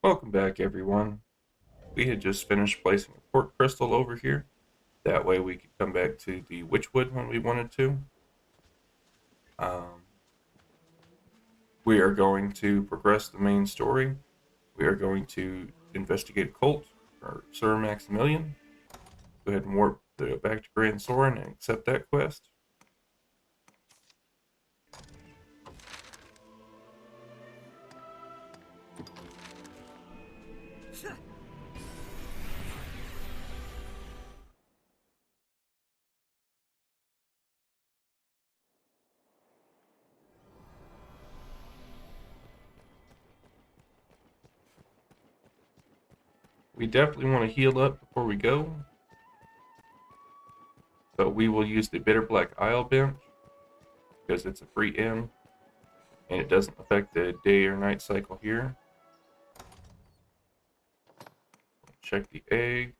Welcome back, everyone. We had just finished placing a quartz crystal over here. That way we could come back to the witchwood when we wanted to. Um, we are going to progress the main story. We are going to investigate a cult, or Sir Maximilian. Go ahead and warp back to Grand Soren and accept that quest. We definitely want to heal up before we go. So we will use the Bitter Black Isle bench because it's a free inn and it doesn't affect the day or night cycle here. Check the egg.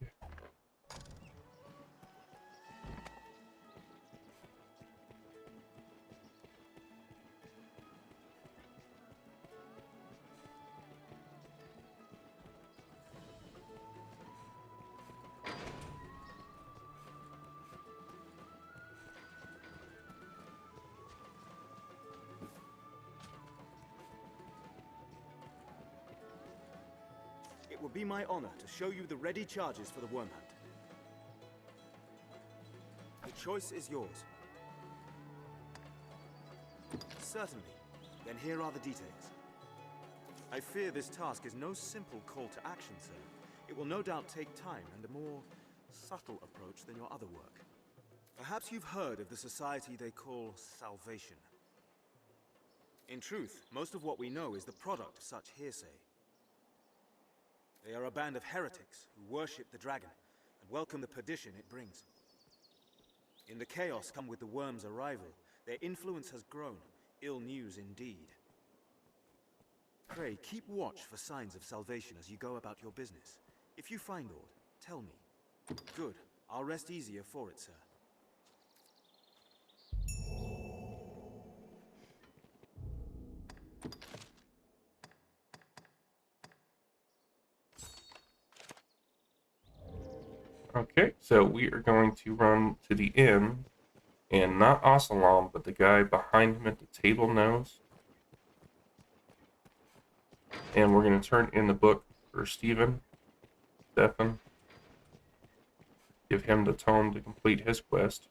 It will be my honor to show you the ready charges for the worm hunt. The choice is yours. Certainly. Then here are the details. I fear this task is no simple call to action, sir. It will no doubt take time and a more subtle approach than your other work. Perhaps you've heard of the society they call Salvation. In truth, most of what we know is the product of such hearsay. They are a band of heretics who worship the dragon and welcome the perdition it brings. In the chaos come with the worm's arrival, their influence has grown. Ill news indeed. Pray, keep watch for signs of salvation as you go about your business. If you find aught, tell me. Good. I'll rest easier for it, sir. Okay, so we are going to run to the inn, and not Asalam, but the guy behind him at the table knows. And we're going to turn in the book for Stephen. Give him the tome to complete his quest.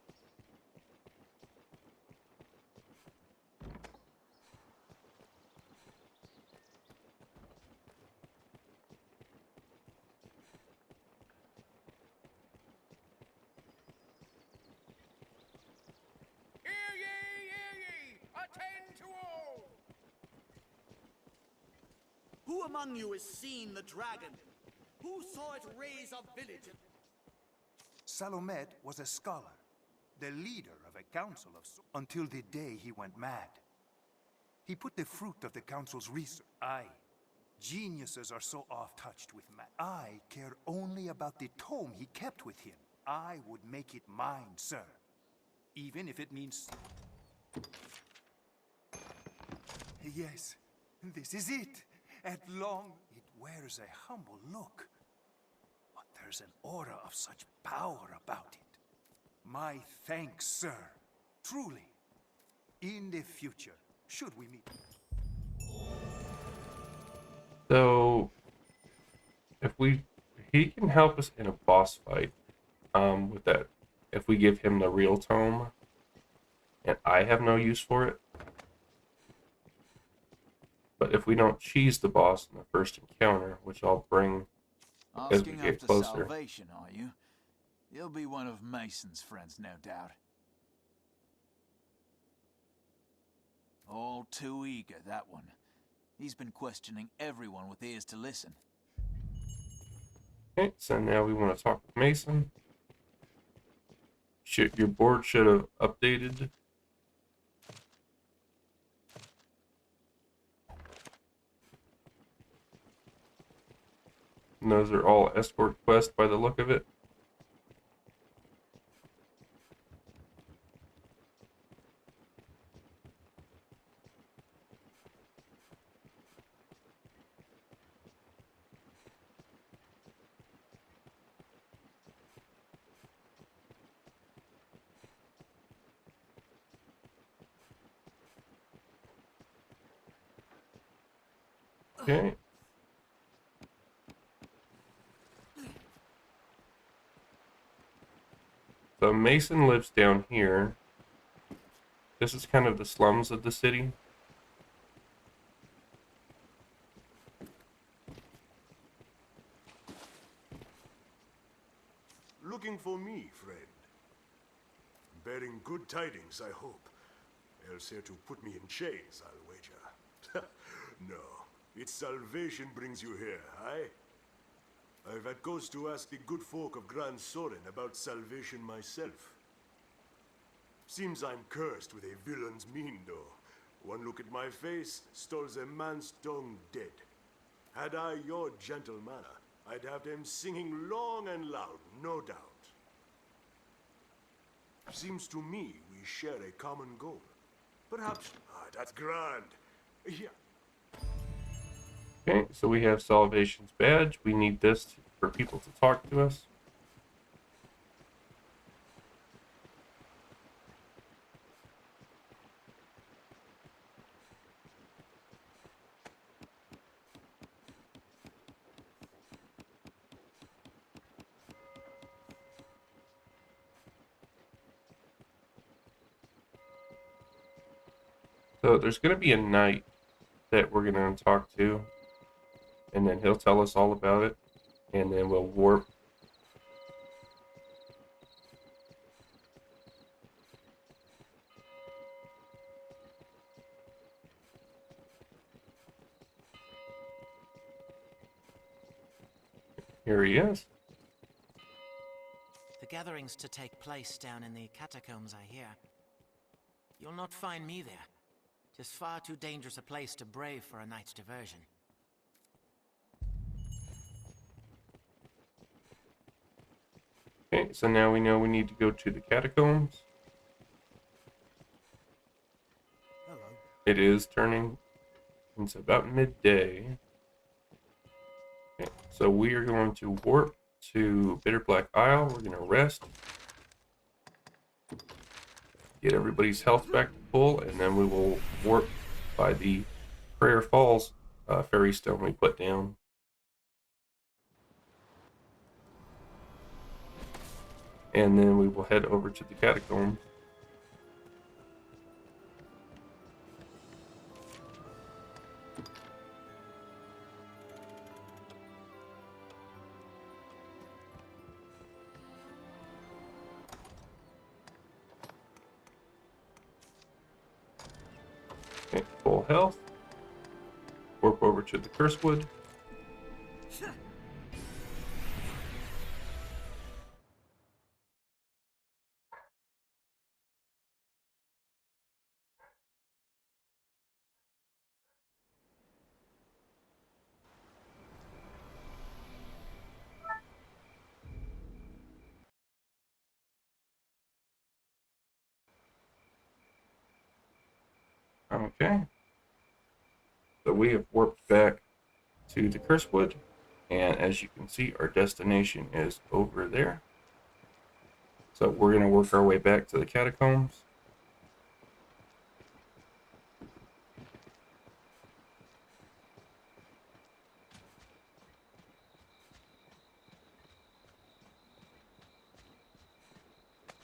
Hear ye, hear ye! Attend to all! Who among you has seen the dragon? Who saw it raise a village? Salomet was a scholar, the leader of a council of until the day he went mad. He put the fruit of the council's research. Geniuses are so off-touched with math. I care only about the tome he kept with him. I would make it mine, sir. Even if it means... Yes, this is it. At long, it wears a humble look. But there's an aura of such power about it. My thanks, sir. Truly. In the future, should we meet... So, he can help us in a boss fight, with that, if we give him the real tome, and I have no use for it. But if we don't cheese the boss in the first encounter, which I'll bring as we Asking get after closer. salvation, are you? You'll be one of Mason's friends, no doubt. All too eager, that one. He's been questioning everyone with ears to listen. Okay, so now we want to talk with Mason. Your board should have updated. And those are all escort quests by the look of it. Okay. So Mason lives down here. This is kind of the slums of the city. Looking for me, friend. Bearing good tidings, I hope. Else here to put me in chains, I'll wager. No, it's salvation brings you here, aye? I've had cause to ask the good folk of Grand Soren about salvation myself. Seems I'm cursed with a villain's mien, though. One look at my face, stalls a man's tongue dead. Had I your gentle manner, I'd have them singing long and loud, no doubt. Seems to me we share a common goal. Perhaps... that's grand. Yeah. Okay, so we have Salvation's badge. We need this for people to talk to us. So there's going to be a knight that we're going to talk to, and then he'll tell us all about it, and then we'll warp. Here he is. The gathering's to take place down in the catacombs, I hear. You'll not find me there. 'Tis far too dangerous a place to brave for a night's diversion. Okay, so now we know we need to go to the catacombs. Hello. It is turning. It's about midday. Okay, so we are going to warp to Bitter Black Isle. We're going to rest. Get everybody's health back to full, and then we will warp by the Prayer Falls ferry stone we put down. And then we will head over to the catacombs. Okay, full health. Warp over to the Cursewood. Okay. So we have warped back to the Cursewood, and as you can see, our destination is over there. So we're going to work our way back to the catacombs.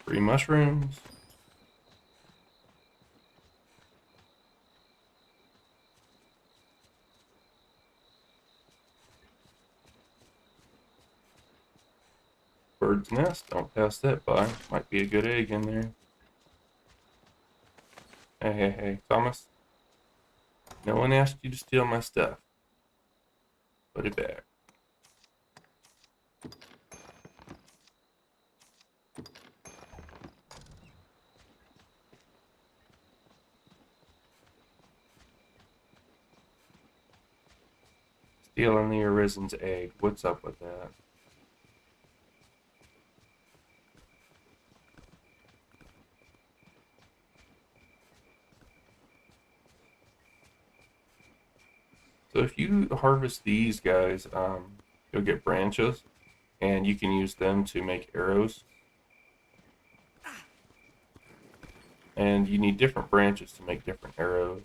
Three mushrooms. Bird's nest. Don't pass that by. Might be a good egg in there. Hey, Thomas. No one asked you to steal my stuff. Put it back. Stealing the Arisen's egg. What's up with that? So if you harvest these guys, you'll get branches, and you can use them to make arrows. And you need different branches to make different arrows.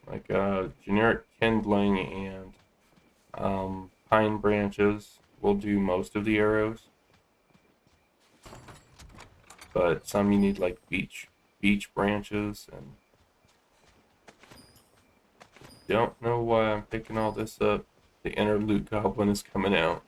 like generic kindling and pine branches will do most of the arrows, but some you need like beech branches, and don't know why I'm picking all this up. The inner loot goblin is coming out.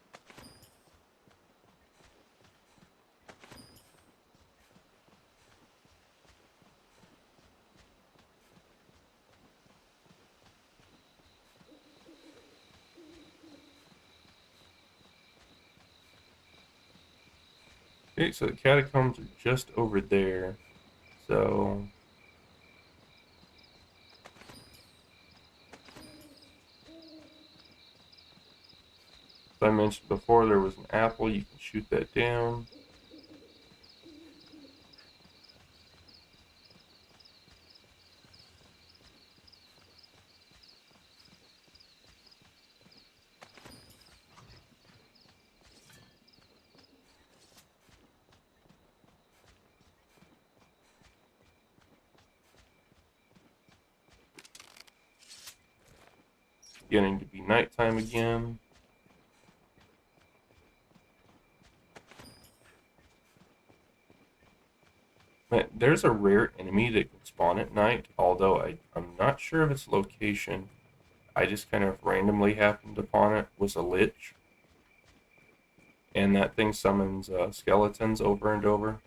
Okay, so the catacombs are just over there. So as I mentioned before, there was an apple. You can shoot that down. It's beginning to be nighttime again. Man, there's a rare enemy that can spawn at night, although I'm not sure of its location. I just kind of randomly happened upon it, was a lich. And that thing summons skeletons over and over.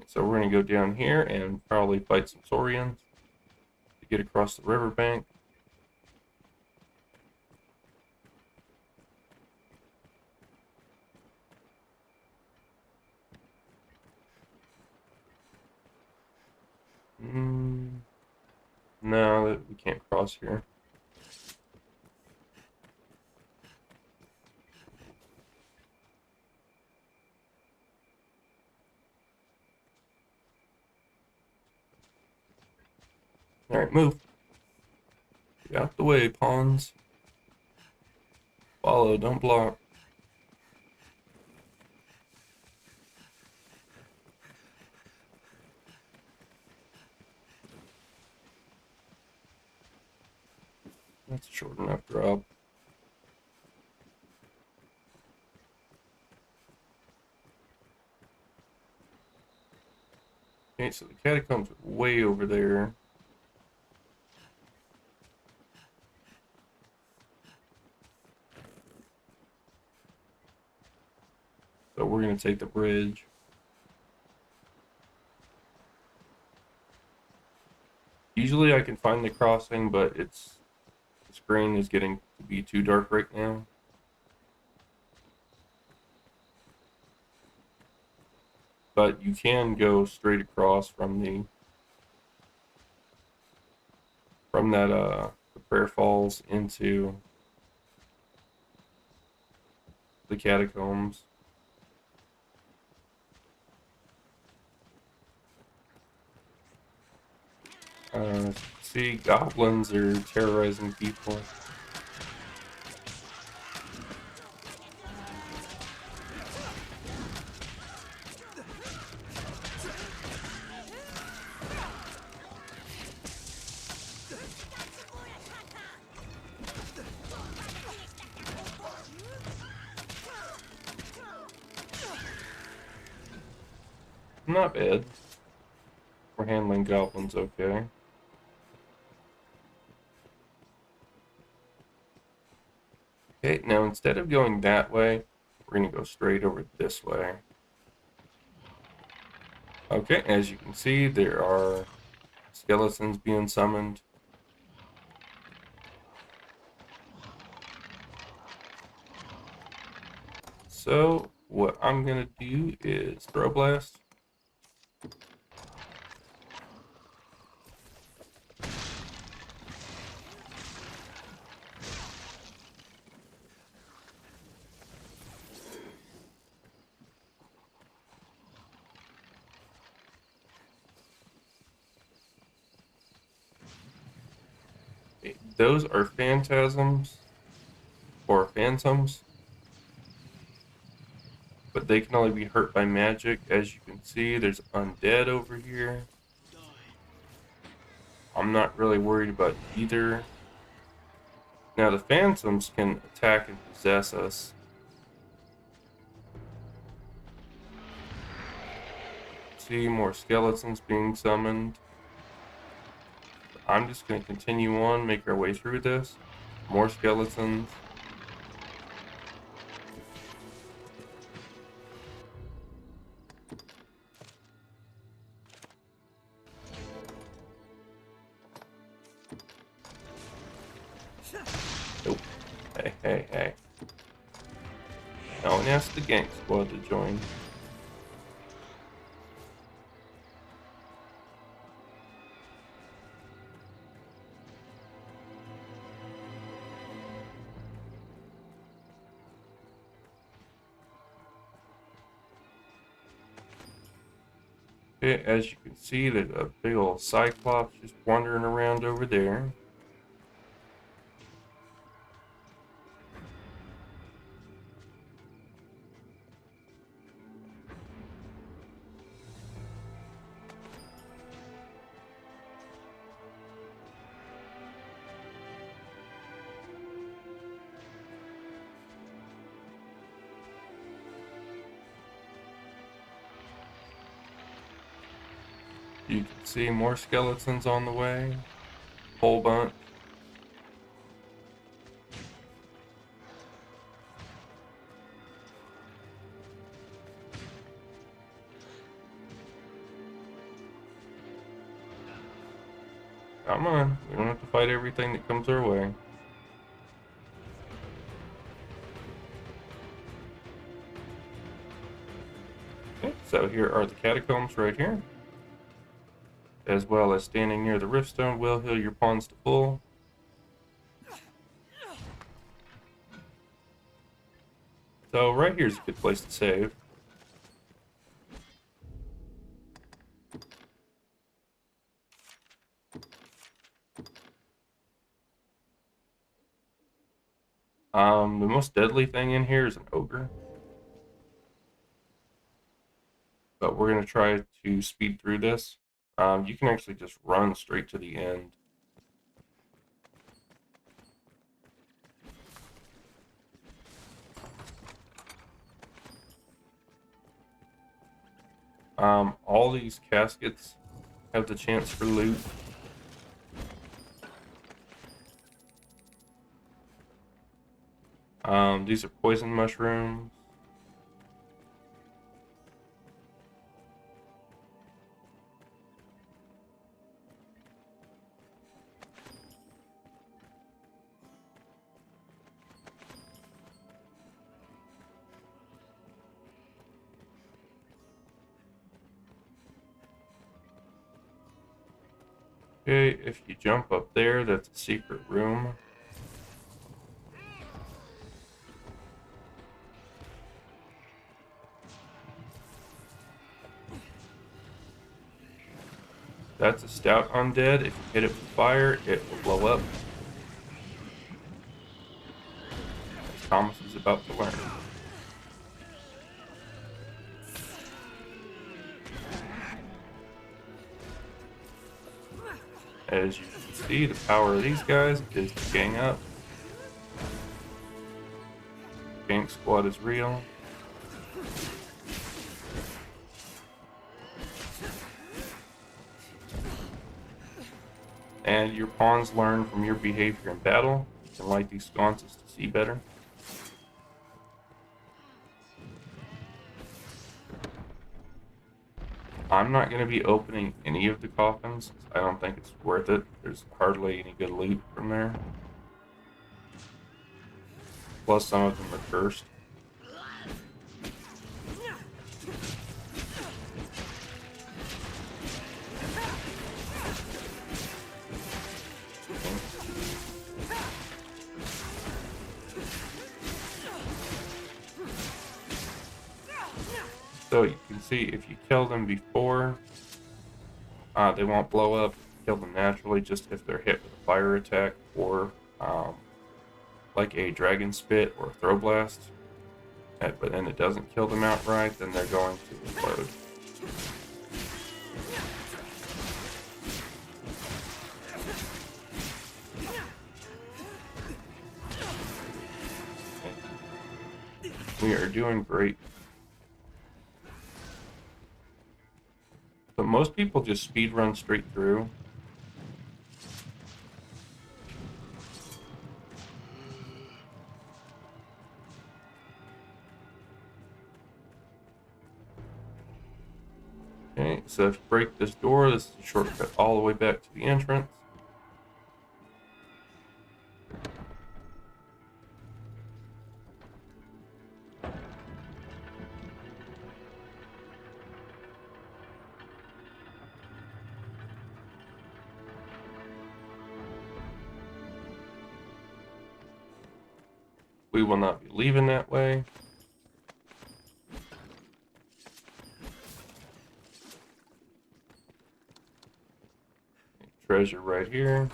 So we're going to go down here and probably fight some Saurians to get across the riverbank. No, we can't cross here. Alright, move. Get out the way, pawns. Follow, don't block. That's a short enough drop. Okay, so the catacombs are way over there. So we're going to take the bridge. Usually I can find the crossing, but the screen is getting to be too dark right now. But you can go straight across from the prayer falls into the catacombs. See, goblins are terrorizing people. Not bad. We're handling goblins okay. Okay, now instead of going that way, we're going to go straight over this way. Okay, as you can see, there are skeletons being summoned. So, what I'm going to do is throw blast. Those are phantasms or phantoms, but but they can only be hurt by magic. As you can see, there's undead over here. I'm not really worried about either. Now the phantoms can attack and possess us. See more skeletons being summoned. I'm just going to continue on, make our way through this. More skeletons. Nope. Hey, hey, hey. No one asked the gang squad to join. Okay, as you can see, there's a big old cyclops just wandering around over there. You can see more skeletons on the way. Whole bunch. Come on, we don't have to fight everything that comes our way. Okay, so here are the catacombs right here. As well as standing near the riftstone will heal your pawns to full. So right here's a good place to save. The most deadly thing in here is an ogre. But we're going to try to speed through this. You can actually just run straight to the end. All these caskets have the chance for loot. These are poison mushrooms. Okay, if you jump up there, that's a secret room. That's a stout undead. If you hit it with fire, it will blow up. As Thomas is about to learn. As you can see, the power of these guys is to gang up. Gang squad is real. And your pawns learn from your behavior in battle. You can light these sconces to see better. I'm not going to be opening any of the coffins. I don't think it's worth it. There's hardly any good loot from there. Plus some of them are cursed. So you can see if you kill them before, they won't blow up. Kill them naturally, just if they're hit with a fire attack or like a dragon spit or a throw blast. But then it doesn't kill them outright, then they're going to explode. We are doing great. But most people just speed run straight through. Okay, so if you break this door, this is a shortcut all the way back to the entrance. We will not be leaving that way. Treasure right here.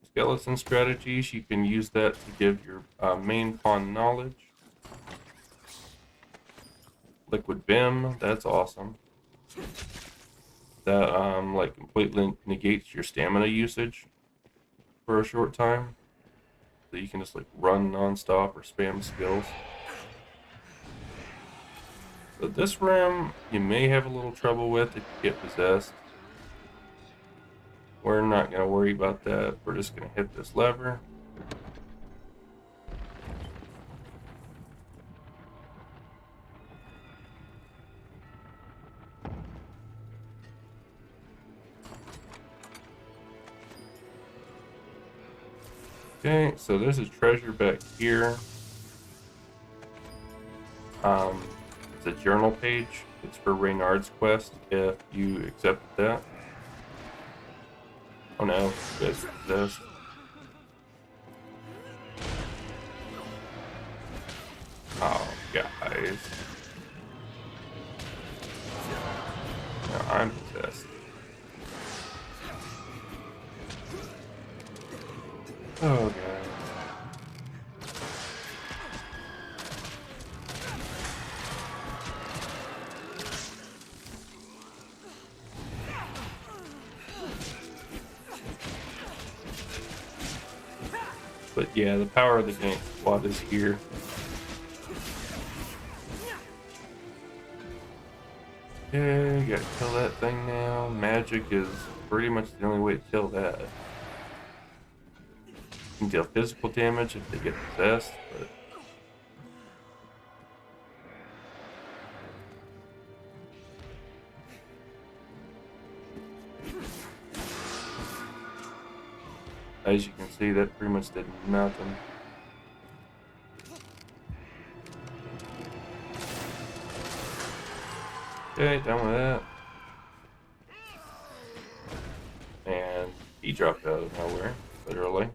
Skeleton strategies, you can use that to give your main pawn knowledge. Liquid Bim, that's awesome. That like completely negates your stamina usage for a short time. So you can just like run non-stop or spam skills. So this room you may have a little trouble with if you get possessed. We're not going to worry about that. We're just going to hit this lever. Okay, so there's a treasure back here. It's a journal page. It's for Reynard's quest if you accept that. Oh no, this. Oh, guys. No, I'm possessed. Oh, God. But yeah, the power of the gank squad is here. Yeah, you gotta kill that thing now. Magic is pretty much the only way to kill that. You can deal physical damage if they get possessed, but as you can see, that pretty much did nothing. Okay, done with that. And he dropped out of nowhere, literally.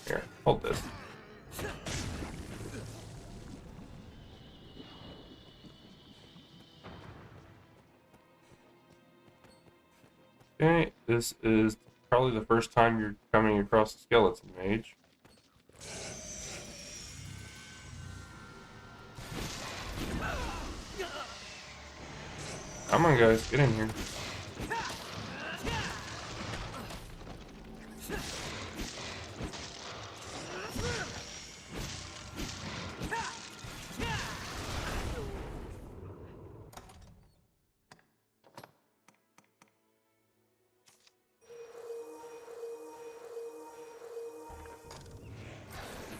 Here, hold this. Okay, this is probably the first time you're coming across a skeleton mage. Come on, guys, get in here.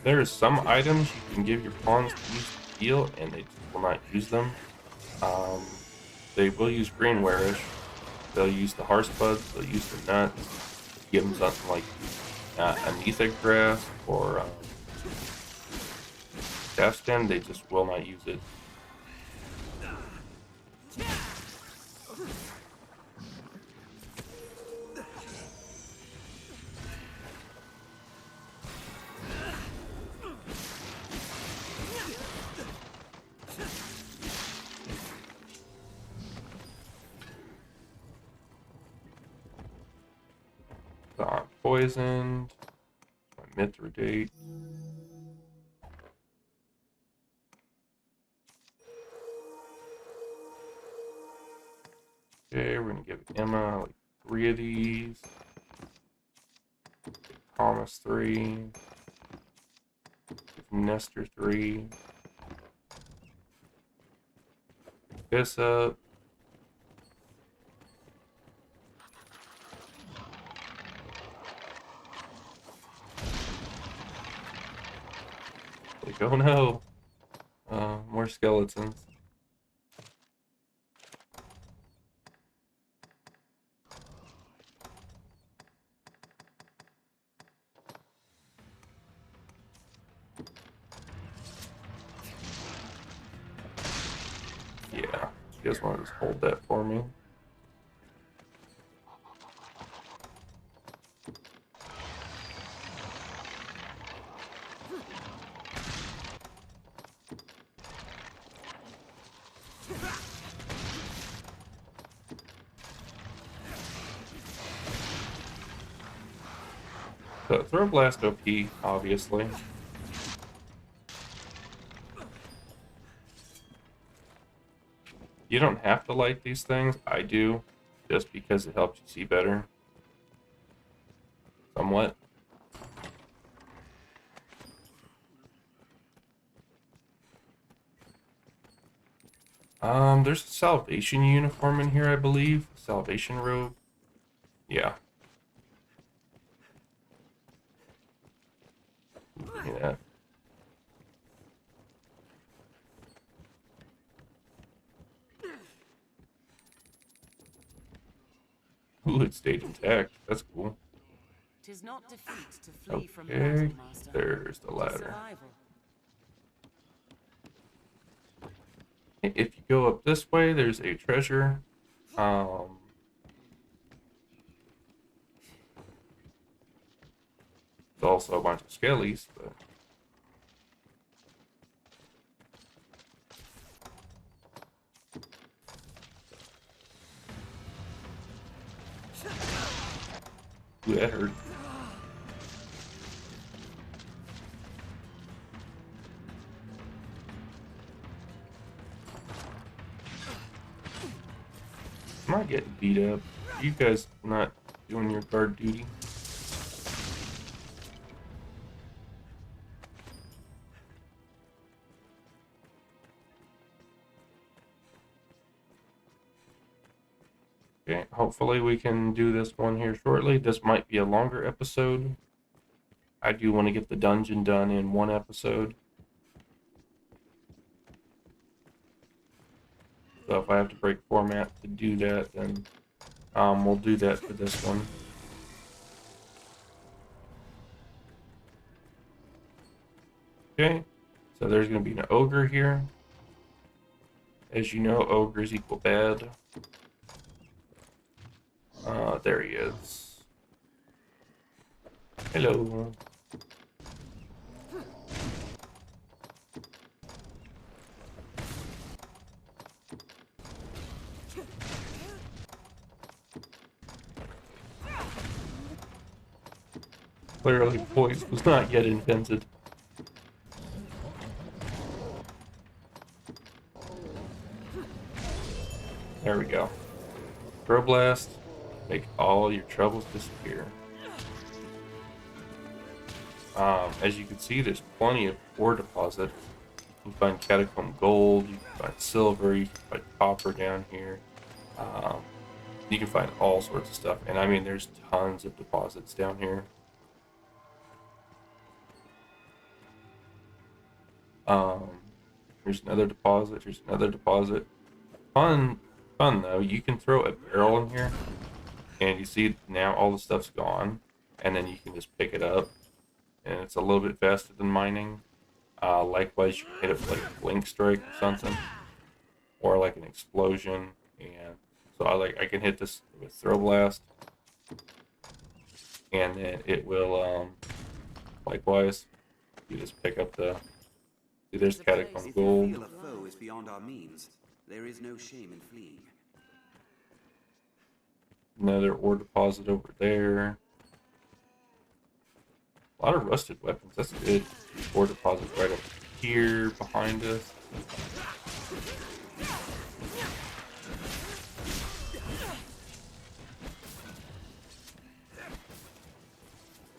There are some items you can give your pawns to use to heal, and they just will not use them. They will use green warish. They'll use the horse buds. They'll use the nuts. Give them something like anethic grass or staff stem. They just will not use it. Poisoned. Mithridate. Okay, we're gonna give Emma like 3 of these. Give Thomas 3. Give Nestor 3. Pick this up. Like, oh no. More skeletons. Yeah, you guys want to just hold that for me? So throw blast OP, obviously. You don't have to light these things. I do, just because it helps you see better. Somewhat. There's a salvation uniform in here, I believe. Salvation robe. Yeah. Yeah. Ooh, it stayed intact. That's cool. 'Tis not defeat to flee from Okay, battle, master. there's the 'Tis ladder. survival. If you go up this way, there's a treasure. There's also a bunch of skellies, but ooh, that hurt. Am I getting beat up? You guys not doing your guard duty? Okay, hopefully we can do this one here shortly. This might be a longer episode. I do want to get the dungeon done in one episode. So if I have to break format to do that, then we'll do that for this one. Okay, so there's going to be an ogre here. As you know, ogres equal bad. There he is. Hello. Clearly, voice was not yet invented. There we go. Throw blast. Make all your troubles disappear. As you can see, there's plenty of ore deposit. You can find catacomb gold, you can find silver, you can find copper down here. You can find all sorts of stuff. And I mean, there's tons of deposits down here. Here's another deposit, here's another deposit. Fun though. You can throw a barrel in here, and you see now all the stuff's gone, and then you can just pick it up, and it's a little bit faster than mining. Likewise, you can hit it with like a blink strike or something, or like an explosion, and so I can hit this with throw blast, and then it will likewise you just pick up the see there's catacomb If gold. you feel a foe is beyond our means, there is no shame in fleeing. Another ore deposit over there. A lot of rusted weapons. That's good. Ore deposit right up here behind us.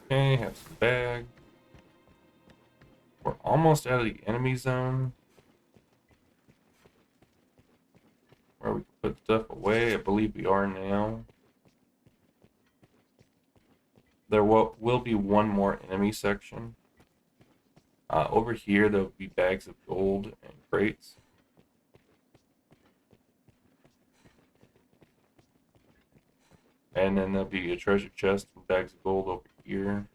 Okay, have some bag. We're almost out of the enemy zone, where we can put stuff away. I believe we are now. There will be one more enemy section. Over here, there'll be bags of gold and crates. And then there'll be a treasure chest and bags of gold over here.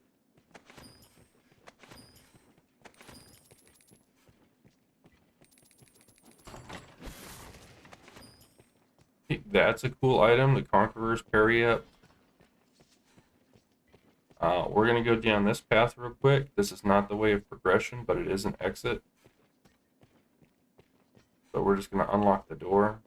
That's a cool item, the Conqueror's Parry Up. We're going to go down this path real quick. This is not the way of progression, but it is an exit. So we're just going to unlock the door.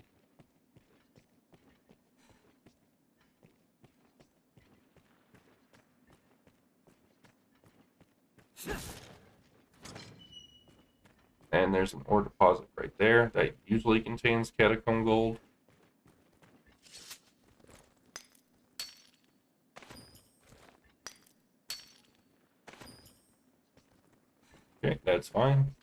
And there's an ore deposit right there that usually contains catacomb gold. Okay, that's fine.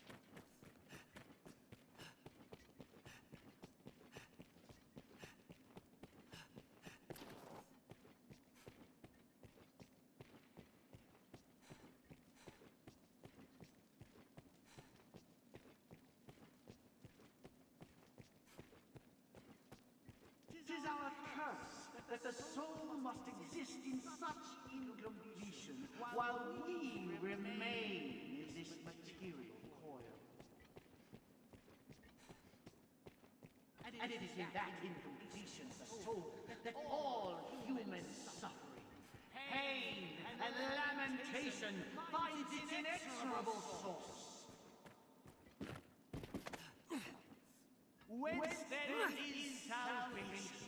Tis our curse that the soul must exist in such incompletion while we remain in this material coil. And it is in that incompletion of the soul that all human suffering, pain, and lamentation finds its inexorable source. Whence then is salvation?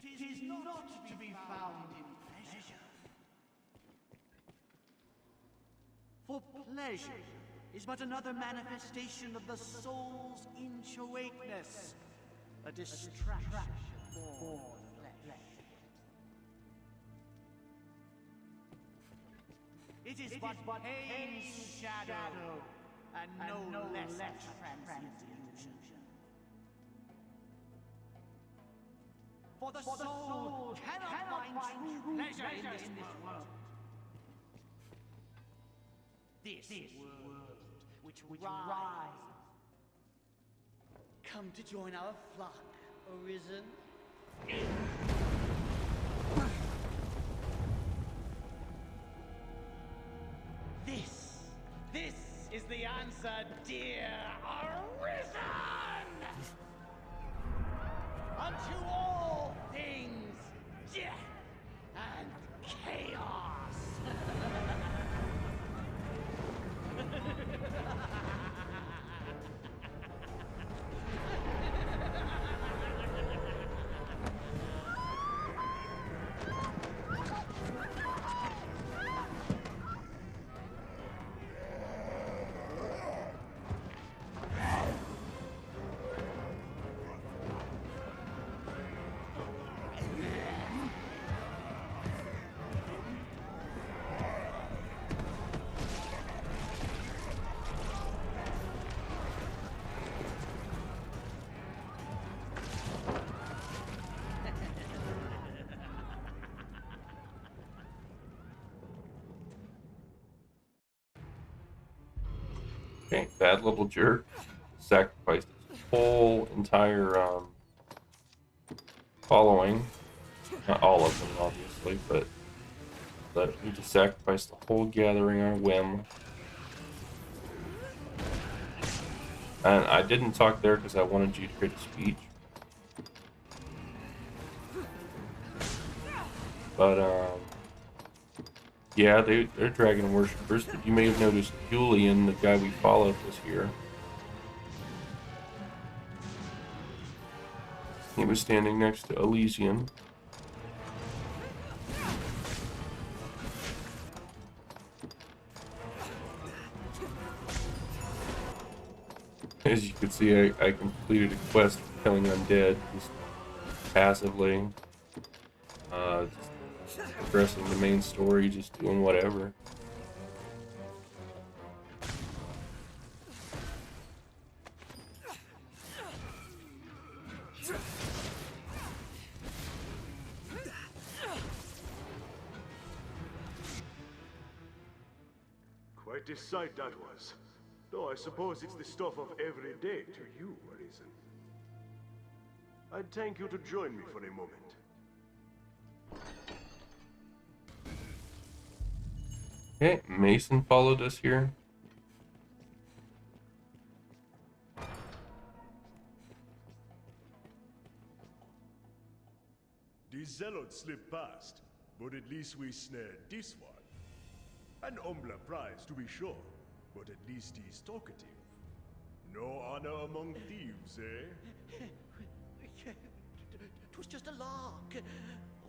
'Tis not to be found in pleasure. For pleasure is but another manifestation of the soul's inchoateness, a distraction for the flesh. It is but pain's shadow, and no less transient illusion. For the soul cannot find true pleasure in this world. This world which rise. Come to join our flock, Arisen. This is the answer, dear Arisen! Unto all things, death and chaos! Okay, bad little jerk sacrificed his whole entire following. Not all of them, obviously, but he just sacrificed the whole gathering on a whim. And I didn't talk there because I wanted you to hear the speech. But, yeah, they're dragon worshippers, but you may have noticed Julian, the guy we followed, was here. He was standing next to Elysian. As you can see, I completed a quest for killing undead just passively. Just progressing the main story, just doing whatever. Quite a sight that was. Though I suppose it's the stuff of every day to you, Arisen. I'd thank you to join me for a moment. Okay, Mason followed us here. The zealot slipped past, but at least we snared this one. An humbler prize, to be sure, but at least he's talkative. No honor among thieves, eh? It was just a lark.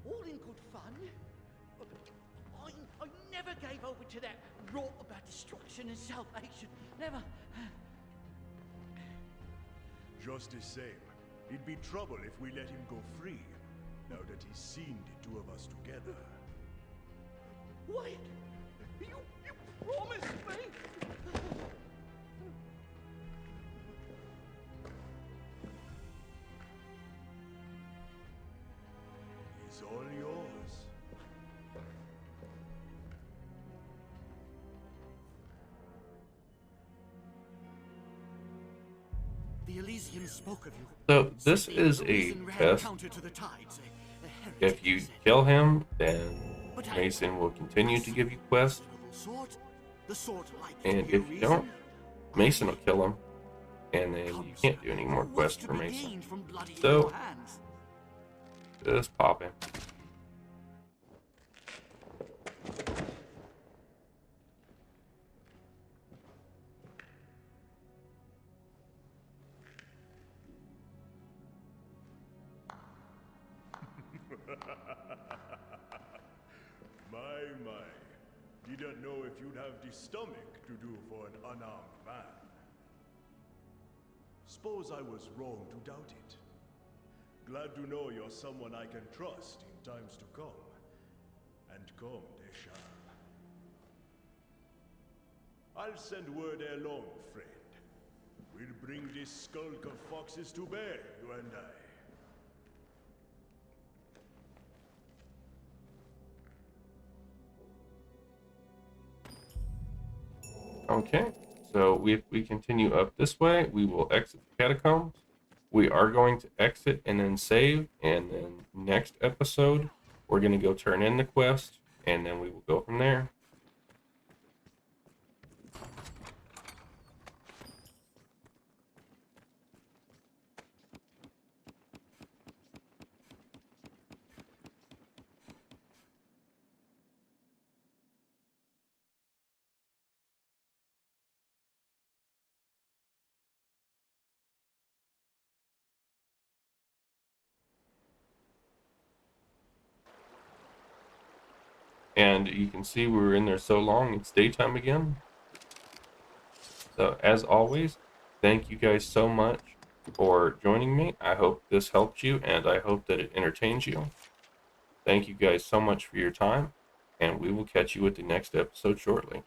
All in good fun. I never gave over to that rot about destruction and salvation. Never. Just the same, it'd be trouble if we let him go free, now that he's seen the two of us together. Wait! You promised me! He's all yours. The Elysians spoke of you. So this is a test. Counter to the tides. If you kill him, then Mason will continue to give you quests. And if you don't, Mason will kill him. And then you can't do any more quests for Mason. So, just pop him. My. Didn't know if you'd have the stomach to do for an unarmed man. Suppose I was wrong to doubt it. Glad to know you're someone I can trust in times to come. And come they shall. I'll send word along, friend. We'll bring this skulk of foxes to bear, you and I. Okay, so if we continue up this way, we will exit the catacombs. We are going to exit and then save, and then next episode, we're going to go turn in the quest, and then we will go from there. And you can see we were in there so long, it's daytime again. So as always, thank you guys so much for joining me. I hope this helped you, and I hope that it entertains you. Thank you guys so much for your time, and we will catch you at the next episode shortly.